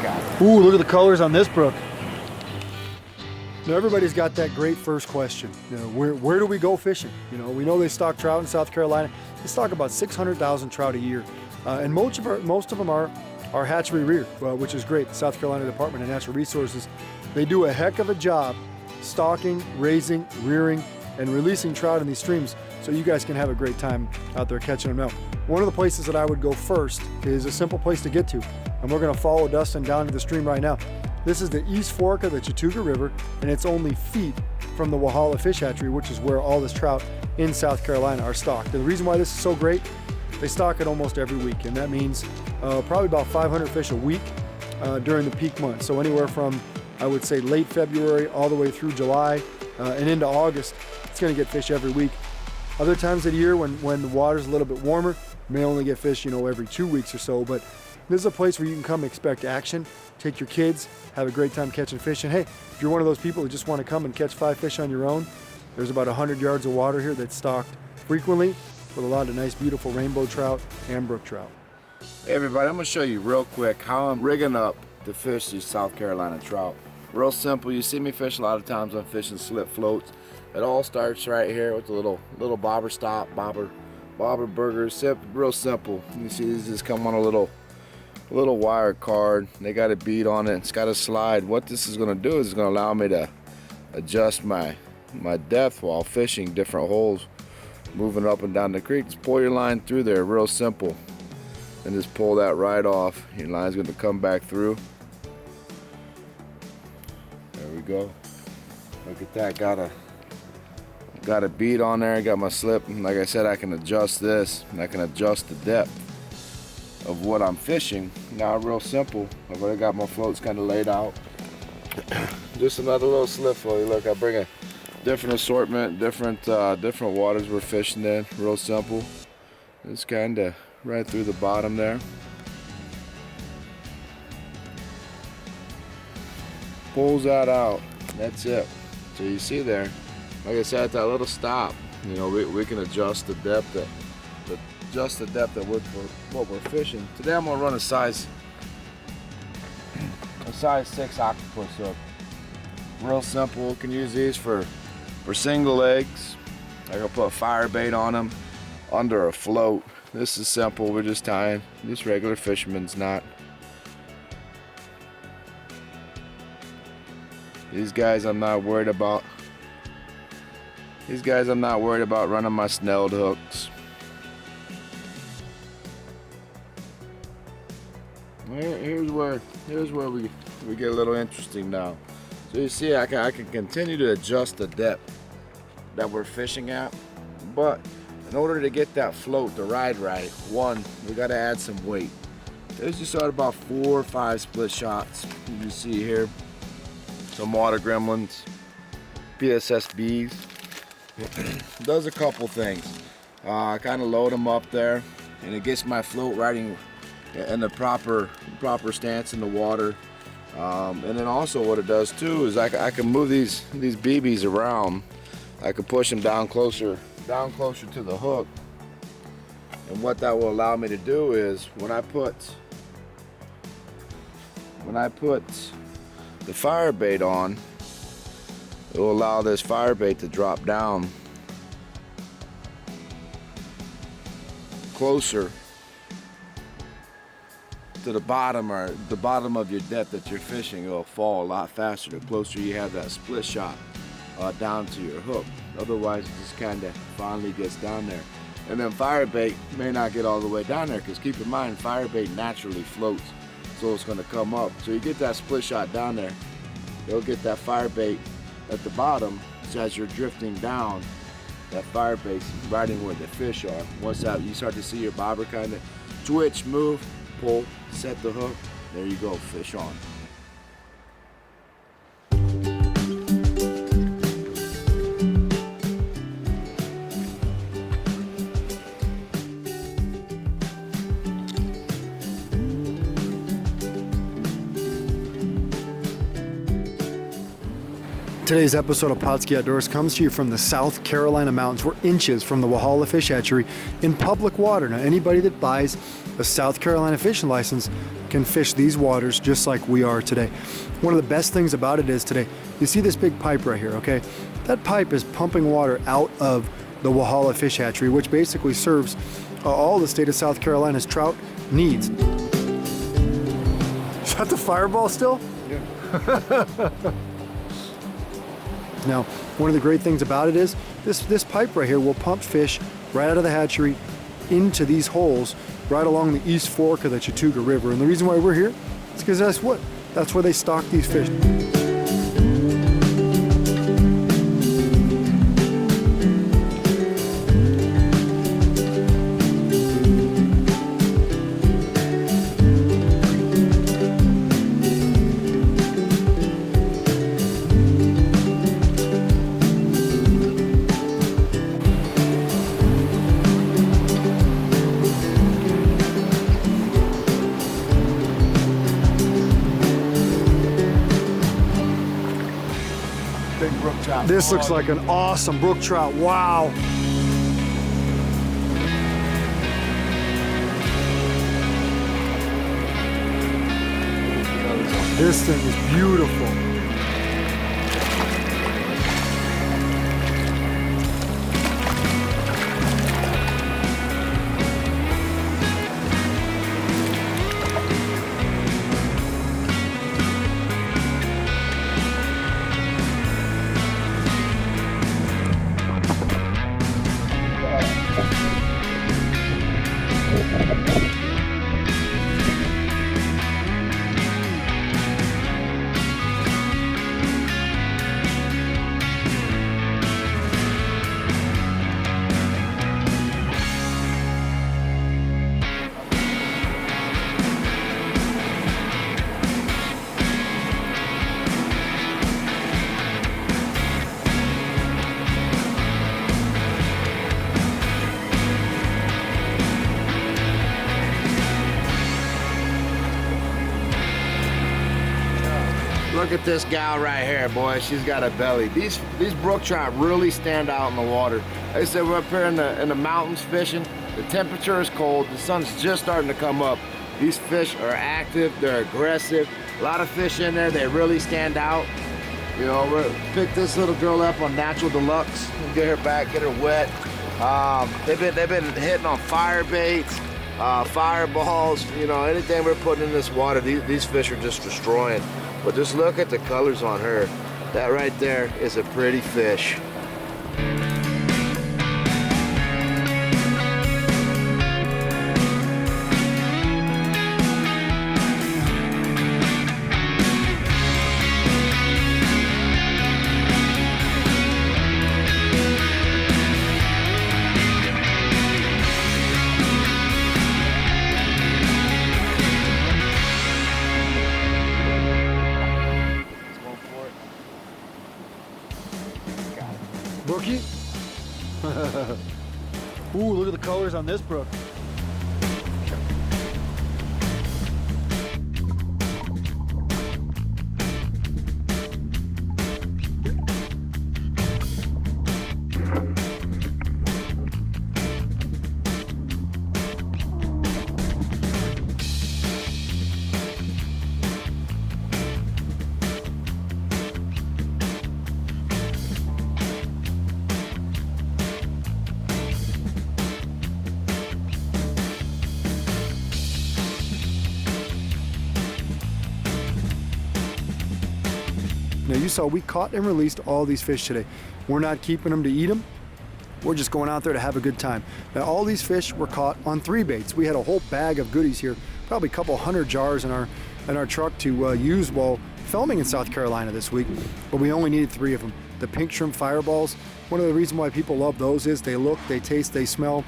guy. Ooh, look at the colors on this brook. Now everybody's got that great first question. You know, where do we go fishing? You know, we know they stock trout in South Carolina. They stock about 600,000 trout a year, and most of them are hatchery reared, which is great. The South Carolina Department of Natural Resources, they do a heck of a job stocking, raising, rearing, and releasing trout in these streams, so you guys can have a great time out there catching them. Now, one of the places that I would go first is a simple place to get to, and we're going to follow Dustin down to the stream right now. This is the East Fork of the Chattooga River, and it's only feet from the Walhalla Fish Hatchery, which is where all this trout in South Carolina are stocked. And the reason why this is so great, they stock it almost every week, and that means probably about 500 fish a week during the peak months. So anywhere from, I would say, late February all the way through July and into August, it's going to get fish every week. Other times of the year when the water's a little bit warmer, you may only get fish, you know, every 2 weeks or so, but this is a place where you can come expect action, take your kids, have a great time catching fish. And hey, if you're one of those people who just want to come and catch 5 fish on your own, there's about 100 yards of water here that's stocked frequently with a lot of nice, beautiful rainbow trout and brook trout. Hey everybody, I'm going to show you real quick how I'm rigging up to fish these South Carolina trout. Real simple. You see me fish a lot of times. I'm fishing slip floats. It all starts right here with the little bobber stop, bobber burger. Real simple. You see these just come on a little wire card. They got a bead on it. It's got a slide. What this is going to do is it's going to allow me to adjust my depth while fishing different holes, moving up and down the creek. Just pull your line through there, real simple, and just pull that right off. Your line's going to come back through. There we go. Look at that. Got a bead on there. Got my slip. And like I said, I can adjust this, and I can adjust the depth of what I'm fishing. Now, real simple. I've already got my floats kind of laid out. Just another little slip for you. Look, I bring a different assortment, different waters we're fishing in. Real simple. Just kind of right through the bottom there. Pulls that out. That's it. So you see there, like I said, at that little stop, you know, we can adjust the depth of what we're fishing. Today I'm gonna run a size 6 octopus hook. Real simple. Can use these for single legs. I can put fire bait on them under a float. This is simple. We're just tying just regular fisherman's knot. These guys I'm not worried about. Running my snelled hooks. Here's where we get a little interesting now. So you see, I can continue to adjust the depth that we're fishing at, but in order to get that float to ride right, one, we got to add some weight. There's just about 4 or 5 split shots. You see here, some water gremlins, PSSBs. Does a couple things. I kind of load them up there, and it gets my float riding in the proper stance in the water. And then also what it does too is I can move these BBs around. I can push them down closer to the hook. And what that will allow me to do is when I put the fire bait on, it will allow this fire bait to drop down closer to the bottom of your depth that you're fishing. It'll fall a lot faster the closer you have that split shot down to your hook. Otherwise, it just kind of finally gets down there. And then fire bait may not get all the way down there, because keep in mind, fire bait naturally floats, so it's going to come up. So you get that split shot down there, you'll get that fire bait at the bottom. So as you're drifting down, that fire bait's riding where the fish are. Once that you start to see your bobber kind of twitch, move, pull, set the hook, there you go, fish on. Today's episode of Pautzke Outdoors comes to you from the South Carolina mountains. We're inches from the Walhalla Fish Hatchery in public water. Now, anybody that buys a South Carolina fishing license can fish these waters just like we are today. One of the best things about it is today, you see this big pipe right here, okay? That pipe is pumping water out of the Walhalla Fish Hatchery, which basically serves all the state of South Carolina's trout needs. Is that the fireball still? Yeah. Now, one of the great things about it is this pipe right here will pump fish right out of the hatchery into these holes right along the East Fork of the Chattooga River. And the reason why we're here is because that's where they stock these fish. Big brook trout. This looks like an awesome brook trout. Wow. This thing is beautiful. Look at this gal right here, boy. She's got a belly. These brook trout really stand out in the water. Like I said, we're up here in the mountains fishing. The temperature is cold. The sun's just starting to come up. These fish are active. They're aggressive. A lot of fish in there. They really stand out. You know, we're pick this little girl up on Natural Deluxe. We'll get her back, get her wet. They've been hitting on fire baits, fireballs. You know, anything we're putting in this water, these fish are just destroying. But just look at the colors on her. That right there is a pretty fish. Brookie? Ooh, look at the colors on this brook. Now you saw we caught and released all these fish today. We're not keeping them to eat them. We're just going out there to have a good time. Now all these fish were caught on 3 baits. We had a whole bag of goodies here, probably a couple hundred jars in our truck to use while filming in South Carolina this week, but we only needed 3 of them. The pink shrimp fireballs, one of the reasons why people love those is they look, they taste, they smell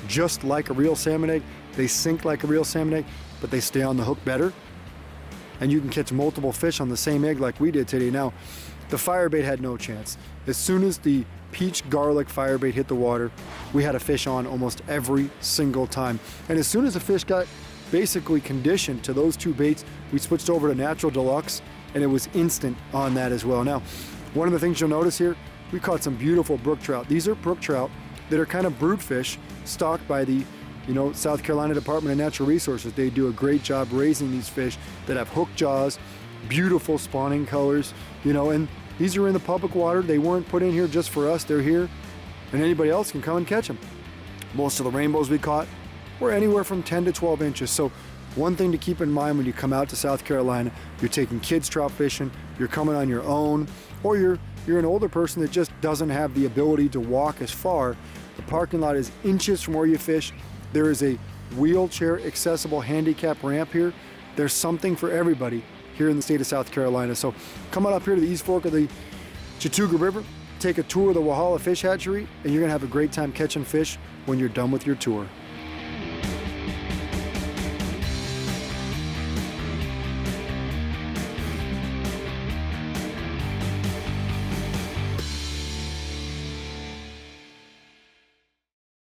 just like a real salmon egg. They sink like a real salmon egg, but they stay on the hook better. And you can catch multiple fish on the same egg like we did today. Now, the firebait had no chance. As soon as the peach garlic firebait hit the water, we had a fish on almost every single time. And as soon as the fish got basically conditioned to those 2 baits, we switched over to Natural Deluxe, and it was instant on that as well. Now, one of the things you'll notice here, we caught some beautiful brook trout. These are brook trout that are kind of brood fish stocked by the You know, South Carolina Department of Natural Resources, they do a great job raising these fish that have hooked jaws, beautiful spawning colors, you know, and these are in the public water. They weren't put in here just for us. They're here, and anybody else can come and catch them. Most of the rainbows we caught were anywhere from 10 to 12 inches. So one thing to keep in mind when you come out to South Carolina, you're taking kids trout fishing, you're coming on your own, or you're an older person that just doesn't have the ability to walk as far. The parking lot is inches from where you fish. There is a wheelchair accessible handicap ramp here. There's something for everybody here in the state of South Carolina. So come on up here to the East Fork of the Chattooga River, take a tour of the Walhalla Fish Hatchery, and you're gonna have a great time catching fish when you're done with your tour.